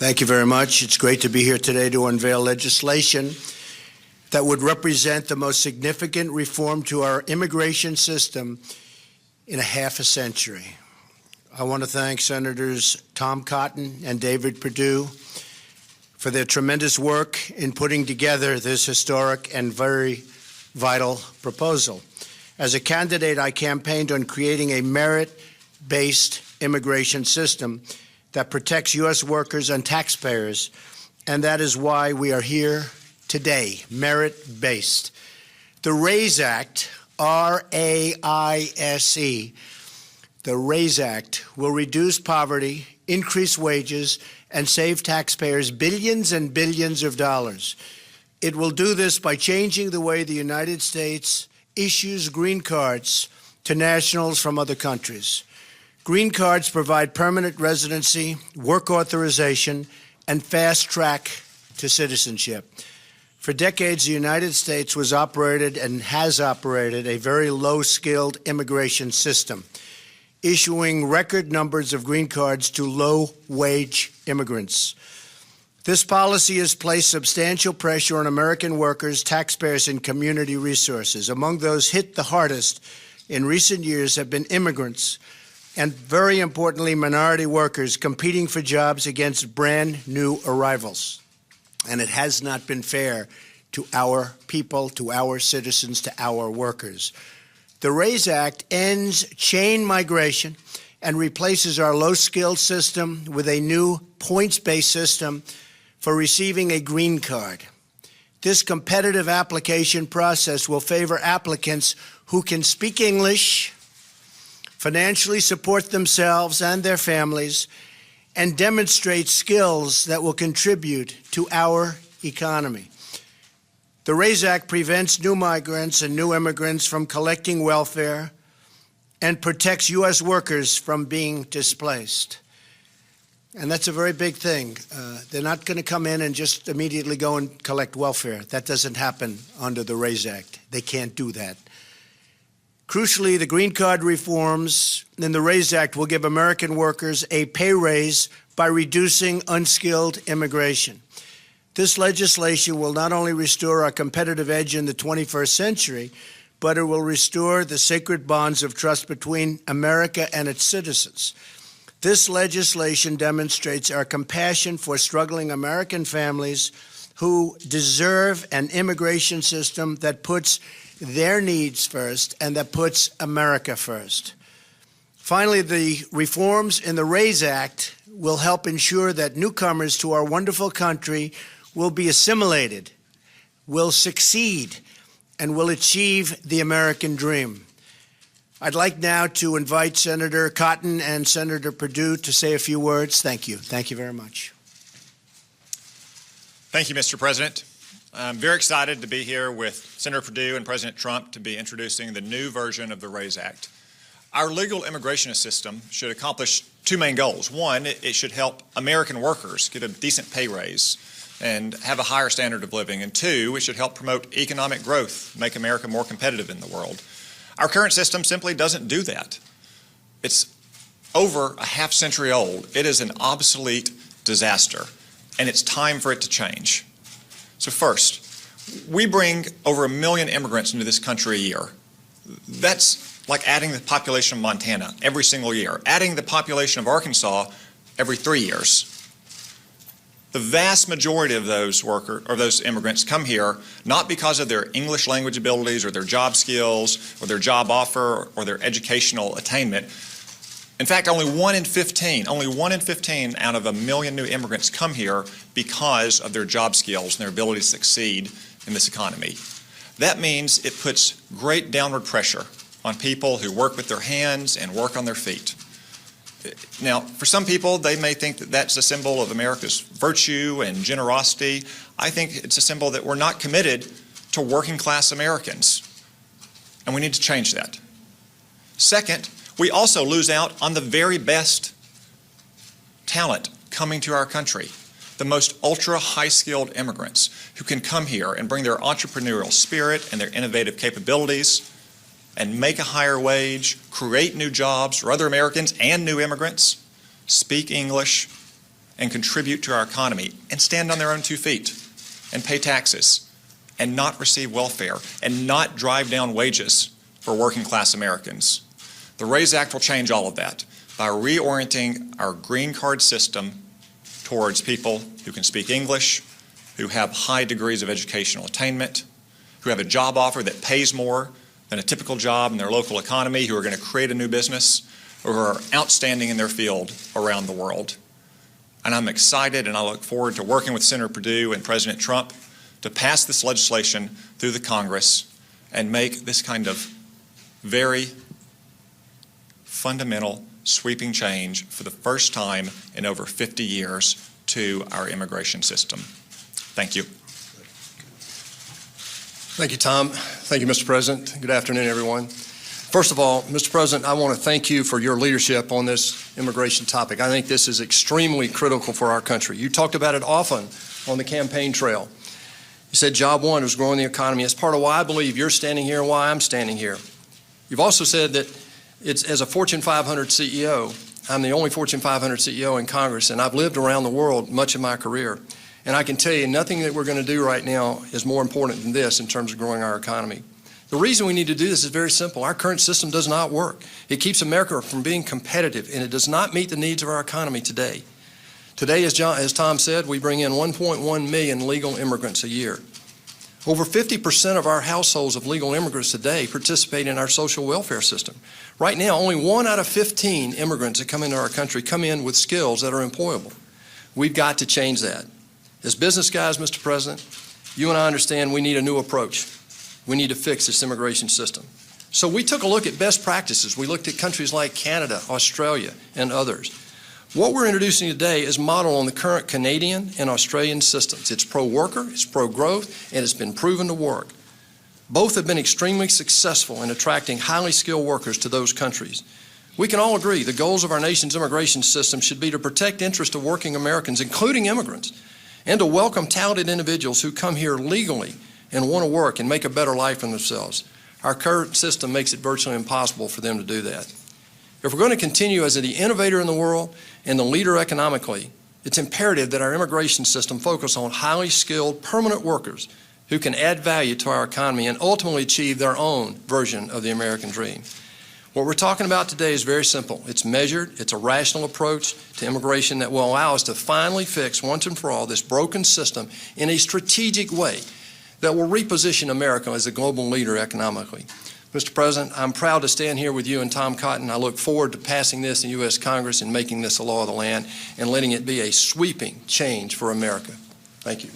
Thank you very much. It's great to be here today to unveil legislation that would represent the most significant reform to our immigration system in a half a century. I want to thank Senators Tom Cotton and David Perdue for their tremendous work in putting together this historic and very vital proposal. As a candidate, I campaigned on creating a merit-based immigration system that protects U.S. workers and taxpayers, and that is why we are here today, merit-based. The RAISE Act, R-A-I-S-E, the RAISE Act will reduce poverty, increase wages, and save taxpayers billions and billions of dollars. It will do this by changing the way the United States issues green cards to nationals from other countries. Green cards provide permanent residency, work authorization, and fast track to citizenship. For decades, the United States was operated and has operated a very low-skilled immigration system, issuing record numbers of green cards to low-wage immigrants. This policy has placed substantial pressure on American workers, taxpayers, and community resources. Among those hit the hardest in recent years have been immigrants and, very importantly, minority workers competing for jobs against brand new arrivals. And it has not been fair to our people, to our citizens, to our workers. The RAISE Act ends chain migration and replaces our low-skilled system with a new points-based system for receiving a green card. This competitive application process will favor applicants who can speak English, financially support themselves and their families, and demonstrate skills that will contribute to our economy. The RAISE Act prevents new migrants and new immigrants from collecting welfare and protects U.S. workers from being displaced. And that's a very big thing. They're not going to come in and just immediately go and collect welfare. That doesn't happen under the RAISE Act. They can't do that. Crucially, the green card reforms in the RAISE Act will give American workers a pay raise by reducing unskilled immigration. This legislation will not only restore our competitive edge in the 21st century, but it will restore the sacred bonds of trust between America and its citizens. This legislation demonstrates our compassion for struggling American families who deserve an immigration system that puts their needs first and that puts America first. Finally, the reforms in the RAISE Act will help ensure that newcomers to our wonderful country will be assimilated, will succeed, and will achieve the American dream. I'd like now to invite Senator Cotton and Senator Perdue to say a few words. Thank you. Thank you very much. Thank you, Mr. President. I'm very excited to be here with Senator Perdue and President Trump to be introducing the new version of the RAISE Act. Our legal immigration system should accomplish two main goals. One, it should help American workers get a decent pay raise and have a higher standard of living. And two, it should help promote economic growth, make America more competitive in the world. Our current system simply doesn't do that. It's over a half century old. It is an obsolete disaster, and it's time for it to change. So first, we bring over 1 million immigrants into this country a year. That's like adding the population of Montana every single year, adding the population of Arkansas every 3 years. The vast majority of those immigrants come here not because of their English language abilities or their job skills or their job offer or their educational attainment. In fact, only one in 15 out of 1 million new immigrants come here because of their job skills and their ability to succeed in this economy. That means it puts great downward pressure on people who work with their hands and work on their feet. Now, for some people, they may think that that's a symbol of America's virtue and generosity. I think it's a symbol that we're not committed to working class Americans, and we need to change that. Second, we also lose out on the very best talent coming to our country, the most ultra high-skilled immigrants who can come here and bring their entrepreneurial spirit and their innovative capabilities and make a higher wage, create new jobs for other Americans and new immigrants, speak English, and contribute to our economy and stand on their own 2 feet and pay taxes and not receive welfare and not drive down wages for working class Americans. The RAISE Act will change all of that by reorienting our green card system towards people who can speak English, who have high degrees of educational attainment, who have a job offer that pays more than a typical job in their local economy, who are going to create a new business, or who are outstanding in their field around the world. And I'm excited and I look forward to working with Senator Perdue and President Trump to pass this legislation through the Congress and make this kind of very fundamental, sweeping change for the first time in over 50 years to our immigration system. Thank you. Thank you, Tom. Thank you, Mr. President. Good afternoon, everyone. First of all, Mr. President, I want to thank you for your leadership on this immigration topic. I think this is extremely critical for our country. You talked about it often on the campaign trail. You said job one was growing the economy. It's part of why I believe you're standing here and why I'm standing here. You've also said that as a Fortune 500 CEO, I'm the only Fortune 500 CEO in Congress, and I've lived around the world much of my career. And I can tell you, nothing that we're going to do right now is more important than this in terms of growing our economy. The reason we need to do this is very simple. Our current system does not work. It keeps America from being competitive, and it does not meet the needs of our economy today. Today, as Tom said, we bring in 1.1 million legal immigrants a year. Over 50% of our households of legal immigrants today participate in our social welfare system. Right now, only 1 out of 15 immigrants that come into our country come in with skills that are employable. We've got to change that. As business guys, Mr. President, you and I understand we need a new approach. We need to fix this immigration system. So we took a look at best practices. We looked at countries like Canada, Australia, and others. What we're introducing today is modeled on the current Canadian and Australian systems. It's pro-worker, it's pro-growth, and it's been proven to work. Both have been extremely successful in attracting highly skilled workers to those countries. We can all agree the goals of our nation's immigration system should be to protect interests of working Americans, including immigrants, and to welcome talented individuals who come here legally and want to work and make a better life for themselves. Our current system makes it virtually impossible for them to do that. If we're going to continue as the innovator in the world and the leader economically, it's imperative that our immigration system focus on highly skilled permanent workers who can add value to our economy and ultimately achieve their own version of the American dream. What we're talking about today is very simple. It's measured, it's a rational approach to immigration that will allow us to finally fix once and for all this broken system in a strategic way that will reposition America as a global leader economically. Mr. President, I'm proud to stand here with you and Tom Cotton. I look forward to passing this in U.S. Congress and making this a law of the land and letting it be a sweeping change for America. Thank you.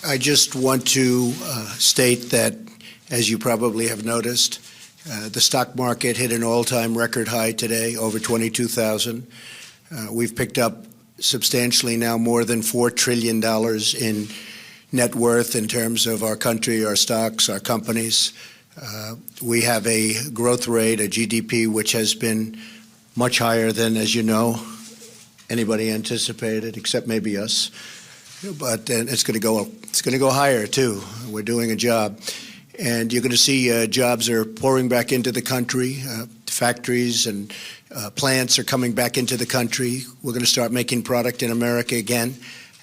I just want to state that, as you probably have noticed, the stock market hit an all-time record high today, over 22,000. We've picked up substantially now more than $4 trillion in net worth in terms of our country, our stocks, our companies. We have a growth rate, a GDP, which has been much higher than, as you know, anybody anticipated, except maybe us. But it's going to go higher too. We're doing a job, and you're going to see jobs are pouring back into the country. Factories and plants are coming back into the country. We're going to start making product in America again,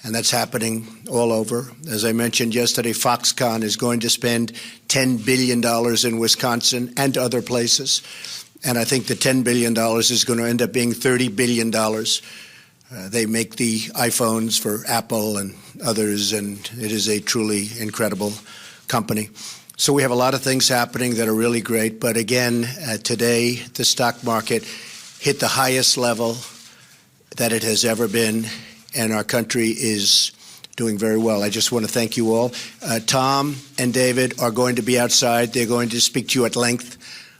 and that's happening all over. As I mentioned yesterday, Foxconn is going to spend $10 billion in Wisconsin and other places, and I think the $10 billion is going to end up being $30 billion. They make the iPhones for Apple and others, and it is a truly incredible company. So we have a lot of things happening that are really great, but again, today the stock market hit the highest level that it has ever been, and our country is doing very well. I just want to thank you all. Tom and David are going to be outside. They're going to speak to you at length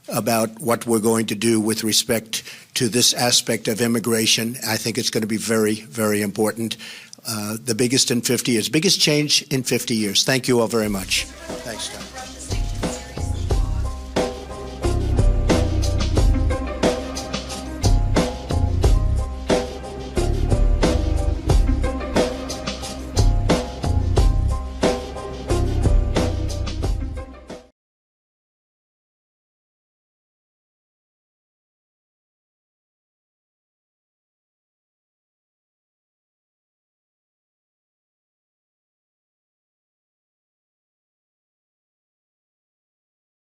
about what we're going to do with respect to this aspect of immigration. I think it's going to be very, very important. The biggest in 50 years, biggest change in 50 years. Thank you all very much. Thanks, Tom.